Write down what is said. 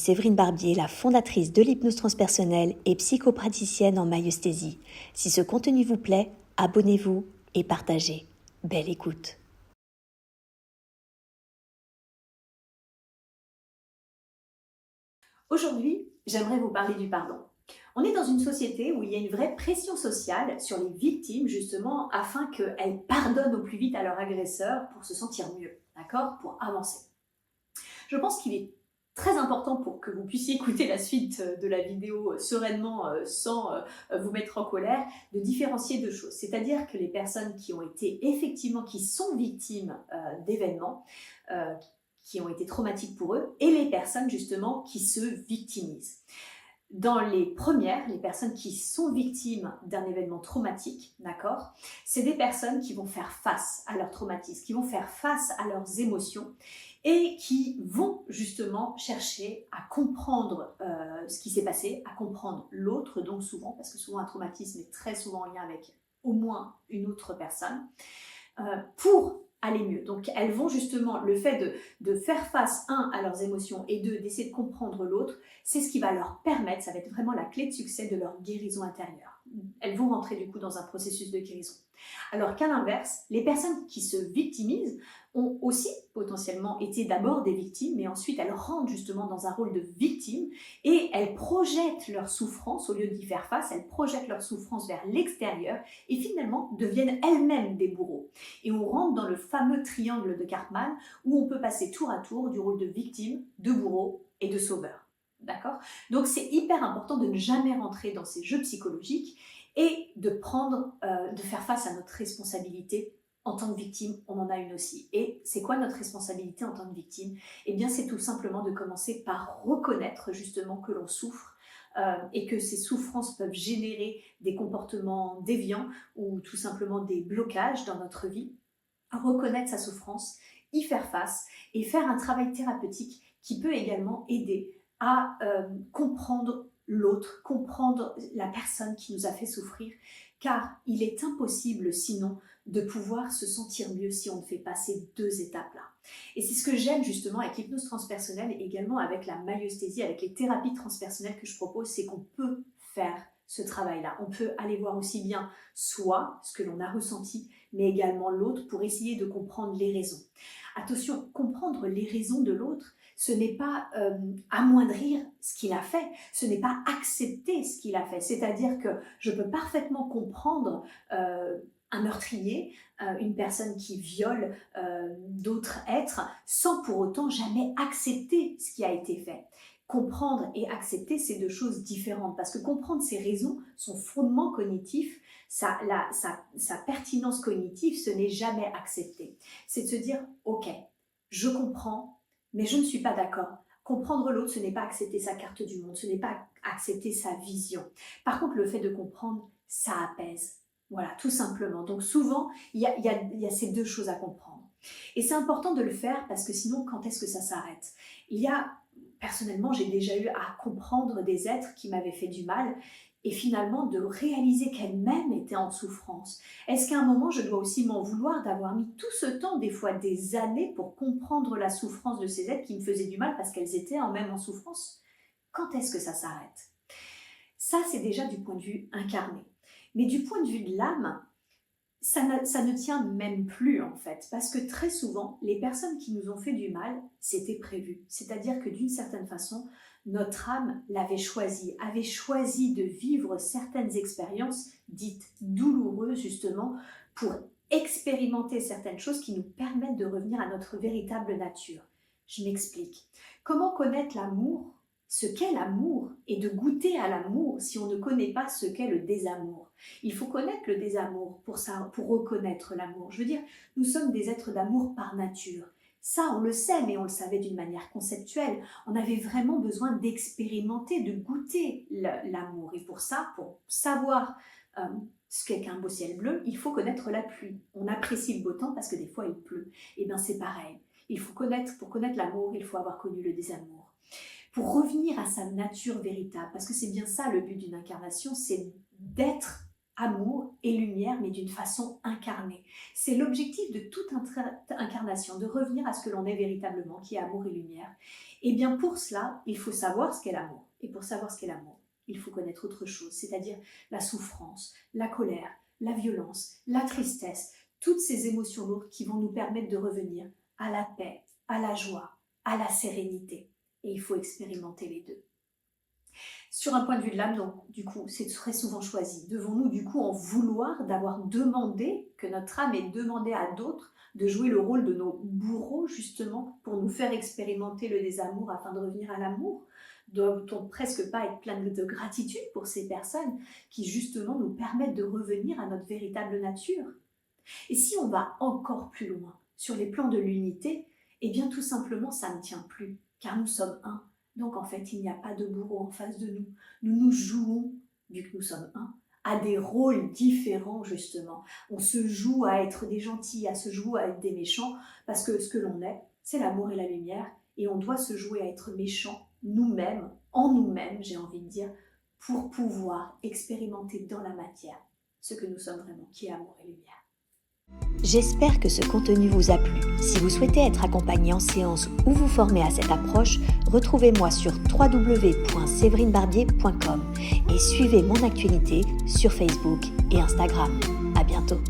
Séverine Barbier, la fondatrice de l'hypnose transpersonnelle et psychopraticienne en maïeusthésie. Si ce contenu vous plaît, abonnez-vous et partagez. Belle écoute. Aujourd'hui, j'aimerais vous parler du pardon. On est dans une société où il y a une vraie pression sociale sur les victimes, justement, afin qu'elles pardonnent au plus vite à leur agresseur pour se sentir mieux, d'accord? Pour avancer. Je pense qu'il est très important pour que vous puissiez écouter la suite de la vidéo sereinement, sans vous mettre en colère, de différencier deux choses. C'est-à-dire que les personnes qui ont été effectivement, qui sont victimes d'événements, qui ont été traumatiques pour eux, et les personnes justement qui se victimisent. Dans les premières, les personnes qui sont victimes d'un événement traumatique, d'accord, c'est des personnes qui vont faire face à leur traumatisme, qui vont faire face à leurs émotions et qui vont justement chercher à comprendre ce qui s'est passé, à comprendre l'autre, donc souvent, parce que souvent un traumatisme est très souvent en lien avec au moins une autre personne, pour aller mieux. Donc elles vont justement, le fait de faire face, à leurs émotions et d'essayer de comprendre l'autre, c'est ce qui va leur permettre, ça va être vraiment la clé de succès de leur guérison intérieure. Elles vont rentrer du coup dans un processus de guérison. Alors qu'à l'inverse, les personnes qui se victimisent ont aussi potentiellement été d'abord des victimes, mais ensuite elles rentrent justement dans un rôle de victime et elles projettent leur souffrance, au lieu d'y faire face, elles projettent leur souffrance vers l'extérieur et finalement deviennent elles-mêmes des bourreaux. Et on rentre dans le fameux triangle de Karpman où on peut passer tour à tour du rôle de victime, de bourreau et de sauveur. D'accord ? Donc c'est hyper important de ne jamais rentrer dans ces jeux psychologiques et de faire face à notre responsabilité en tant que victime. On en a une aussi. Et c'est quoi notre responsabilité en tant que victime ? Eh bien, c'est tout simplement de commencer par reconnaître justement que l'on souffre et que ces souffrances peuvent générer des comportements déviants ou tout simplement des blocages dans notre vie. Reconnaître sa souffrance, y faire face et faire un travail thérapeutique qui peut également aider à comprendre l'autre, comprendre la personne qui nous a fait souffrir, car il est impossible sinon de pouvoir se sentir mieux si on ne fait pas ces deux étapes-là. Et c'est ce que j'aime justement avec l'hypnose transpersonnelle et également avec la maïeusthésie, avec les thérapies transpersonnelles que je propose, c'est qu'on peut faire ce travail-là. On peut aller voir aussi bien soi, ce que l'on a ressenti, mais également l'autre pour essayer de comprendre les raisons. Attention, comprendre les raisons de l'autre, ce n'est pas amoindrir ce qu'il a fait, ce n'est pas accepter ce qu'il a fait. C'est-à-dire que je peux parfaitement comprendre un meurtrier, une personne qui viole d'autres êtres, sans pour autant jamais accepter ce qui a été fait. Comprendre et accepter, c'est deux choses différentes, parce que comprendre ses raisons, son fondement cognitif, sa pertinence cognitive, ce n'est jamais accepter. C'est de se dire, ok, je comprends, mais je ne suis pas d'accord. Comprendre l'autre, ce n'est pas accepter sa carte du monde, ce n'est pas accepter sa vision. Par contre, le fait de comprendre, ça apaise. Voilà, tout simplement. Donc souvent, il y a ces deux choses à comprendre. Et c'est important de le faire parce que sinon, quand est-ce que ça s'arrête ? Personnellement, j'ai déjà eu à comprendre des êtres qui m'avaient fait du mal et finalement de réaliser qu'elles-mêmes étaient en souffrance. Est-ce qu'à un moment, je dois aussi m'en vouloir d'avoir mis tout ce temps, des fois des années, pour comprendre la souffrance de ces êtres qui me faisaient du mal parce qu'elles étaient même en souffrance ? Quand est-ce que ça s'arrête ? Ça, c'est déjà du point de vue incarné. Mais du point de vue de l'âme, ça ne tient même plus en fait, parce que très souvent, les personnes qui nous ont fait du mal, c'était prévu. C'est-à-dire que d'une certaine façon, notre âme avait choisi de vivre certaines expériences dites douloureuses justement pour expérimenter certaines choses qui nous permettent de revenir à notre véritable nature. Je m'explique. Comment connaître l'amour ? Ce qu'est l'amour et de goûter à l'amour si on ne connaît pas ce qu'est le désamour. Il faut connaître le désamour pour reconnaître l'amour. Je veux dire, nous sommes des êtres d'amour par nature. Ça, on le sait, mais on le savait d'une manière conceptuelle. On avait vraiment besoin d'expérimenter, de goûter l'amour. Et pour ça, pour savoir ce qu'est qu'un beau ciel bleu, il faut connaître la pluie. On apprécie le beau temps parce que des fois il pleut. Et bien c'est pareil. Pour connaître l'amour, il faut avoir connu le désamour. Pour revenir à sa nature véritable, parce que c'est bien ça le but d'une incarnation, c'est d'être amour et lumière, mais d'une façon incarnée. C'est l'objectif de toute incarnation, de revenir à ce que l'on est véritablement, qui est amour et lumière. Et bien pour cela, il faut savoir ce qu'est l'amour. Et pour savoir ce qu'est l'amour, il faut connaître autre chose, c'est-à-dire la souffrance, la colère, la violence, la tristesse, toutes ces émotions lourdes qui vont nous permettre de revenir à la paix, à la joie, à la sérénité. Et il faut expérimenter les deux. Sur un point de vue de l'âme, donc, du coup, c'est très souvent choisi. Devons-nous, du coup, en vouloir d'avoir demandé, que notre âme ait demandé à d'autres de jouer le rôle de nos bourreaux, justement, pour nous faire expérimenter le désamour afin de revenir à l'amour? Doit-on presque pas être plein de gratitude pour ces personnes qui, justement, nous permettent de revenir à notre véritable nature? Et si on va encore plus loin, sur les plans de l'unité, eh bien, tout simplement, ça ne tient plus, car nous sommes un. Donc en fait, il n'y a pas de bourreau en face de nous. Nous nous jouons, vu que nous sommes un, à des rôles différents justement. On se joue à être des gentils, à se jouer à être des méchants, parce que ce que l'on est, c'est l'amour et la lumière, et on doit se jouer à être méchants nous-mêmes, en nous-mêmes, j'ai envie de dire, pour pouvoir expérimenter dans la matière ce que nous sommes vraiment, qui est amour et lumière. J'espère que ce contenu vous a plu. Si vous souhaitez être accompagné en séance ou vous former à cette approche, retrouvez-moi sur www.séverinebarbier.com et suivez mon actualité sur Facebook et Instagram. À bientôt.